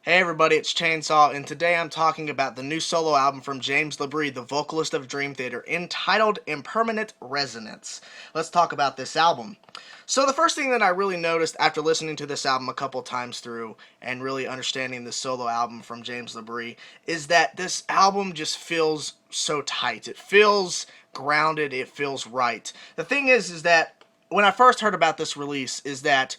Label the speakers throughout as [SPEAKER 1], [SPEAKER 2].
[SPEAKER 1] Hey everybody, it's Chainsaw, and today I'm talking about the new solo album from James LaBrie, the vocalist of Dream Theater, entitled Impermanent Resonance. Let's talk about this album. So the first thing that I really noticed after listening to this album a couple times through and really understanding the solo album from James LaBrie is that this album just feels so tight. It feels grounded, it feels right. The thing is that when I first heard about this release is that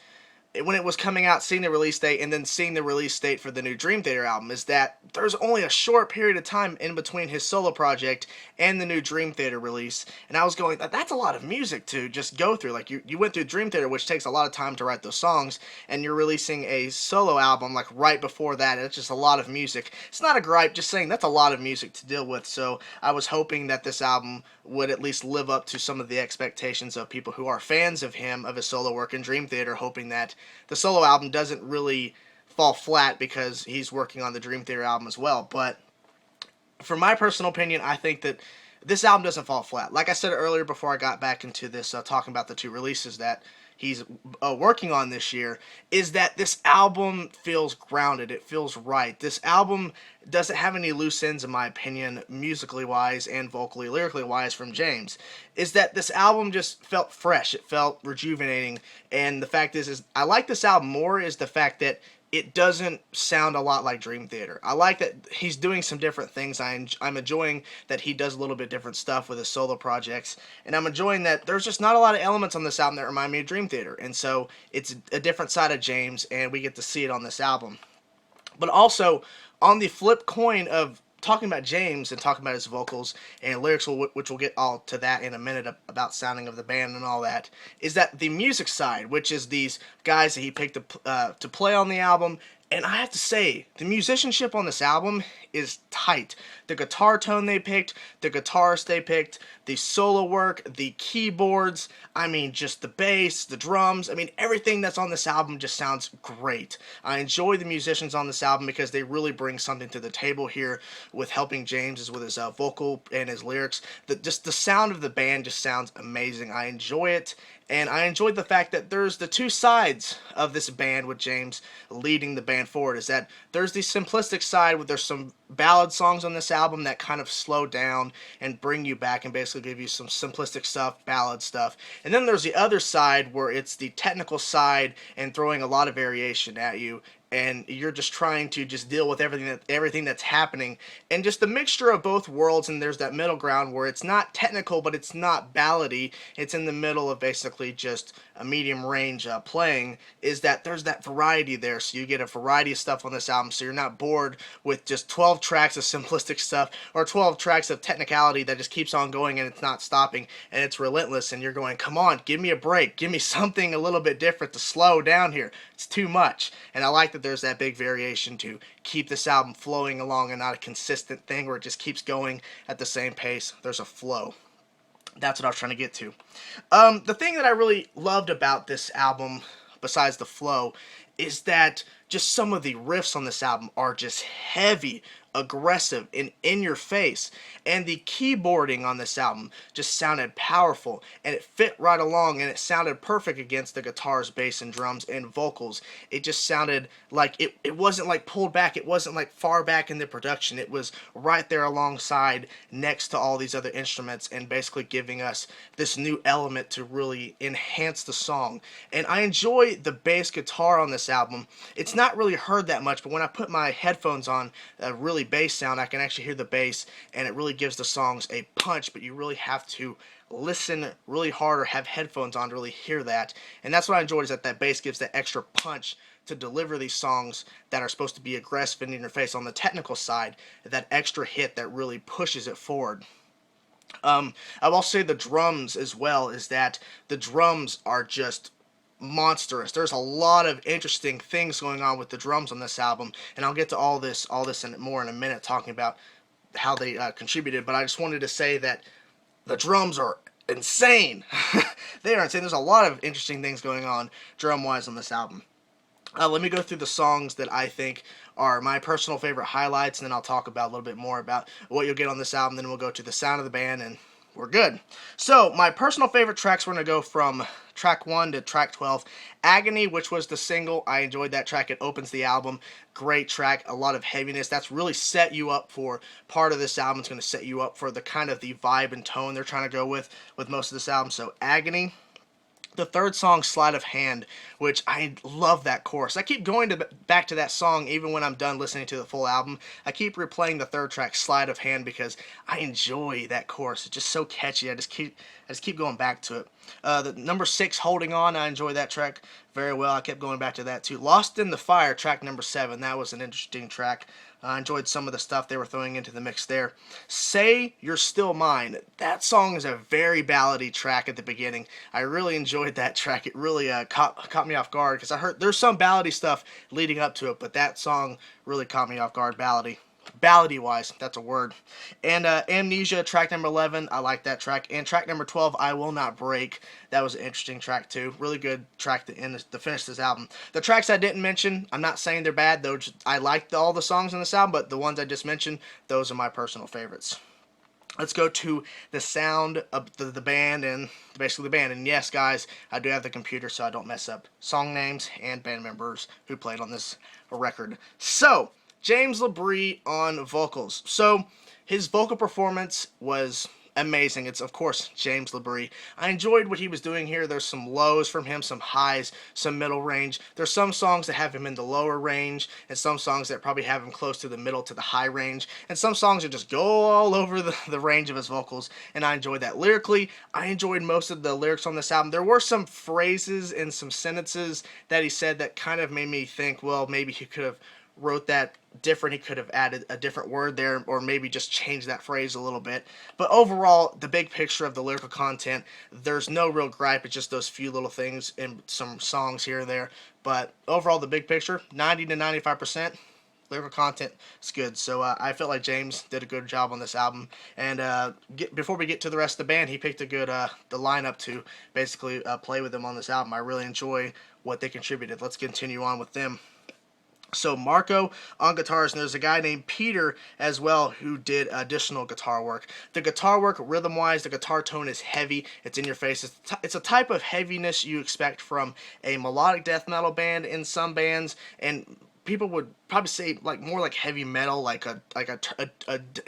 [SPEAKER 1] when it was coming out, seeing the release date and then seeing the release date for the new Dream Theater album, is that there's only a short period of time in between his solo project and the new Dream Theater release. And I was going, that's a lot of music to just go through. Like, you went through Dream Theater, which takes a lot of time to write those songs, and you're releasing a solo album, like, right before that. It's just a lot of music. It's not a gripe, just saying that's a lot of music to deal with. So I was hoping that this album would at least live up to some of the expectations of people who are fans of him, of his solo work in Dream Theater, hoping that the solo album doesn't really fall flat because he's working on the Dream Theater album as well. But for my personal opinion, I think that this album doesn't fall flat. Like I said earlier before I got back into this, talking about the two releases that he's working on this year, is that this album feels grounded. It feels right. This album doesn't have any loose ends, in my opinion, musically wise and vocally, lyrically wise, from James. Is that this album just felt fresh. It felt rejuvenating. And the fact is I like this album more is the fact that it doesn't sound a lot like Dream Theater. I like that he's doing some different things. I'm enjoying that he does a little bit different stuff with his solo projects, and I'm enjoying that there's just not a lot of elements on this album that remind me of Dream Theater, and so it's a different side of James, and we get to see it on this album. But also, on the flip coin of talking about James and talking about his vocals and lyrics, which we'll get all to that in a minute about sounding of the band and all that, is that the music side, which is these guys that he picked to play on the album. And I have to say, the musicianship on this album is tight. The guitar tone they picked, the guitarist they picked, the solo work, the keyboards, I mean, just the bass, the drums, I mean, everything that's on this album just sounds great. I enjoy the musicians on this album because they really bring something to the table here with helping James with his vocal and his lyrics. Just the sound of the band just sounds amazing. I enjoy it. And I enjoyed the fact that there's the two sides of this band with James leading the band forward. Is that there's the simplistic side where there's some ballad songs on this album that kind of slow down and bring you back and basically give you some simplistic stuff, ballad stuff. And then there's the other side where it's the technical side and throwing a lot of variation at you, and you're just trying to just deal with everything that's happening, and just the mixture of both worlds. And there's that middle ground where it's not technical but it's not ballady, it's in the middle of basically just a medium range playing, is that there's that variety there, so you get a variety of stuff on this album, so you're not bored with just 12 tracks of simplistic stuff or 12 tracks of technicality that just keeps on going and it's not stopping and it's relentless, and you're going, come on, give me a break, give me something a little bit different to slow down here, it's too much. And I like that there's that big variation to keep this album flowing along and not a consistent thing where it just keeps going at the same pace. There's a flow. That's what I was trying to get to. The thing that I really loved about this album, besides the flow, is that just some of the riffs on this album are just heavy, aggressive, and in your face. And the keyboarding on this album just sounded powerful, and it fit right along, and it sounded perfect against the guitars, bass, and drums, and vocals. It just sounded like it wasn't like pulled back, it wasn't like far back in the production. It was right there alongside, next to all these other instruments, and basically giving us this new element to really enhance the song. And I enjoy the bass guitar on this album. It's not really heard that much, but when I put my headphones on, really bass sound, I can actually hear the bass, and it really gives the songs a punch, but you really have to listen really hard or have headphones on to really hear that. And that's what I enjoyed, is that bass gives that extra punch to deliver these songs that are supposed to be aggressive and in your face. On the technical side, that extra hit that really pushes it forward. I will say the drums as well, is that the drums are just monstrous. There's a lot of interesting things going on with the drums on this album, and I'll get to all this and more in a minute, talking about how they contributed. But I just wanted to say that the drums are insane. They are insane. There's a lot of interesting things going on drum-wise on this album. Let me go through the songs that I think are my personal favorite highlights, and then I'll talk about a little bit more about what you'll get on this album. Then we'll go to the sound of the band and we're good. So, my personal favorite tracks, we're going to go from track 1 to track 12. Agony, which was the single, I enjoyed that track. It opens the album. Great track, a lot of heaviness. That's really set you up for part of this album. It's going to set you up for the kind of the vibe and tone they're trying to go with most of this album. So, Agony. The third song, Sleight of Hand, which I love that chorus. I keep going back to that song even when I'm done listening to the full album. I keep replaying the third track, Sleight of Hand, because I enjoy that chorus. It's just so catchy. I just keep going back to it. The number 6, Holding On, I enjoy that track very well. I kept going back to that too. Lost in the Fire, track number 7. That was an interesting track. I enjoyed some of the stuff they were throwing into the mix there. Say You're Still Mine. That song is a very ballady track at the beginning. I really enjoyed that track. It really caught me off guard because I heard there's some ballady stuff leading up to it, but that song really caught me off guard ballady wise, that's a word. And Amnesia, track number 11, I like that track. And track number 12, I Will Not Break. That was an interesting track too. Really good track to finish this album. The tracks I didn't mention, I'm not saying they're bad, though. I liked all the songs on this album, but the ones I just mentioned, those are my personal favorites. Let's go to the sound of the band and basically the band. And yes, guys, I do have the computer so I don't mess up song names and band members who played on this record. So, James LaBrie on vocals. So, his vocal performance was amazing. It's, of course, James LaBrie. I enjoyed what he was doing here. There's some lows from him, some highs, some middle range. There's some songs that have him in the lower range, and some songs that probably have him close to the middle to the high range, and some songs that just go all over the range of his vocals, and I enjoyed that. Lyrically, I enjoyed most of the lyrics on this album. There were some phrases and some sentences that he said that kind of made me think, well, maybe he could have wrote that different. He could have added a different word there, or maybe just changed that phrase a little bit. But overall, the big picture of the lyrical content, there's no real gripe. It's just those few little things in some songs here and there. But overall, the big picture, 90 to 95%. Lyrical content is good. So I felt like James did a good job on this album. And before we get to the rest of the band, he picked a good the lineup to basically play with them on this album. I really enjoy what they contributed. Let's continue on with them. So Marco on guitars, and there's a guy named Peter as well who did additional guitar work. The guitar work, rhythm-wise, the guitar tone is heavy. It's in your face. It's a type of heaviness you expect from a melodic death metal band in some bands, and people would probably say like more like heavy metal, like a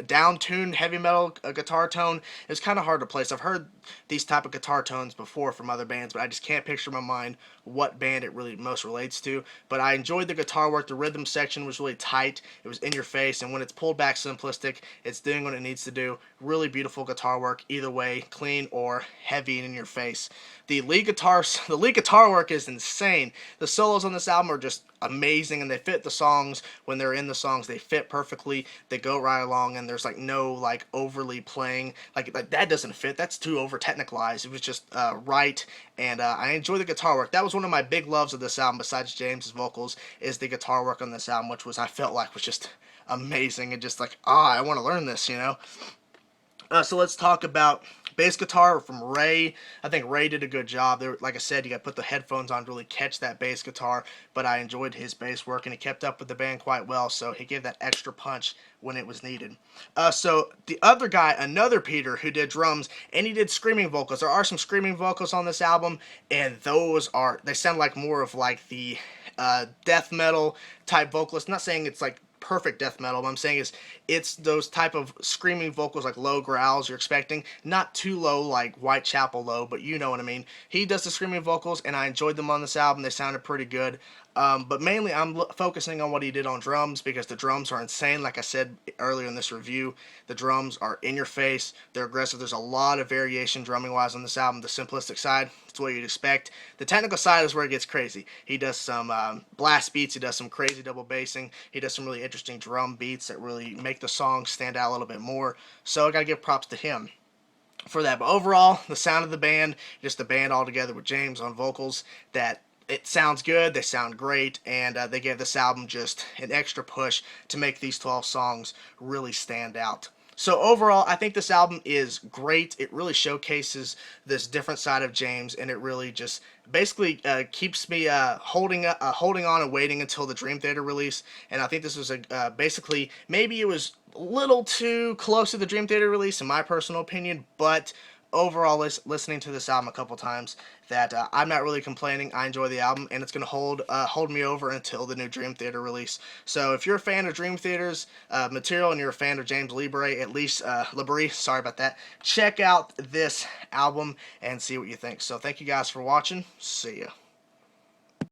[SPEAKER 1] down-tuned heavy metal guitar tone. It's kind of hard to place. I've heard these type of guitar tones before from other bands, but I just can't picture in my mind what band it really most relates to. But I enjoyed the guitar work. The rhythm section was really tight. It was in your face, and when it's pulled back simplistic, it's doing what it needs to do. Really beautiful guitar work, either way, clean or heavy and in your face. The lead guitar work is insane. The solos on this album are just amazing, and they fit the songs. When they're in the songs, they fit perfectly. They go right along, and there's like no like overly playing. Like that doesn't fit. That's too over technicalized. It was just right, and I enjoy the guitar work. That was one of my big loves of this album, besides James's vocals, is the guitar work on this album, which I felt like was just amazing, and just like, I want to learn this, you know. So let's talk about bass guitar from Ray. I think Ray did a good job. Like I said, you got to put the headphones on to really catch that bass guitar, but I enjoyed his bass work, and he kept up with the band quite well, so he gave that extra punch when it was needed. So the other guy, another Peter, who did drums, and he did screaming vocals. There are some screaming vocals on this album, and they sound like more of like the death metal type vocalist. I'm not saying it's like perfect death metal. What I'm saying is it's those type of screaming vocals, like low growls you're expecting. Not too low like Whitechapel low, but you know what I mean. He does the screaming vocals, and I enjoyed them on this album. They sounded pretty good. But mainly I'm focusing on what he did on drums, because the drums are insane. Like I said earlier in this review, the drums are in your face. They're aggressive. There's a lot of variation drumming-wise on this album. The simplistic side, that's what you'd expect. The technical side is where it gets crazy. He does some blast beats. He does some crazy double bassing. He does some really interesting drum beats that really make the song stand out a little bit more. So I gotta give props to him for that. But overall, the sound of the band, just the band all together with James on vocals, that it sounds good, they sound great, and they gave this album just an extra push to make these 12 songs really stand out. So overall, I think this album is great. It really showcases this different side of James, and it really just basically keeps me holding on and waiting until the Dream Theater release. And I think this was basically, maybe it was a little too close to the Dream Theater release in my personal opinion, but overall, listening to this album a couple times, that I'm not really complaining. I enjoy the album, and it's going to hold me over until the new Dream Theater release. So if you're a fan of Dream Theater's material and you're a fan of James LaBrie, at least LaBrie, sorry about that, check out this album and see what you think. So thank you guys for watching. See ya.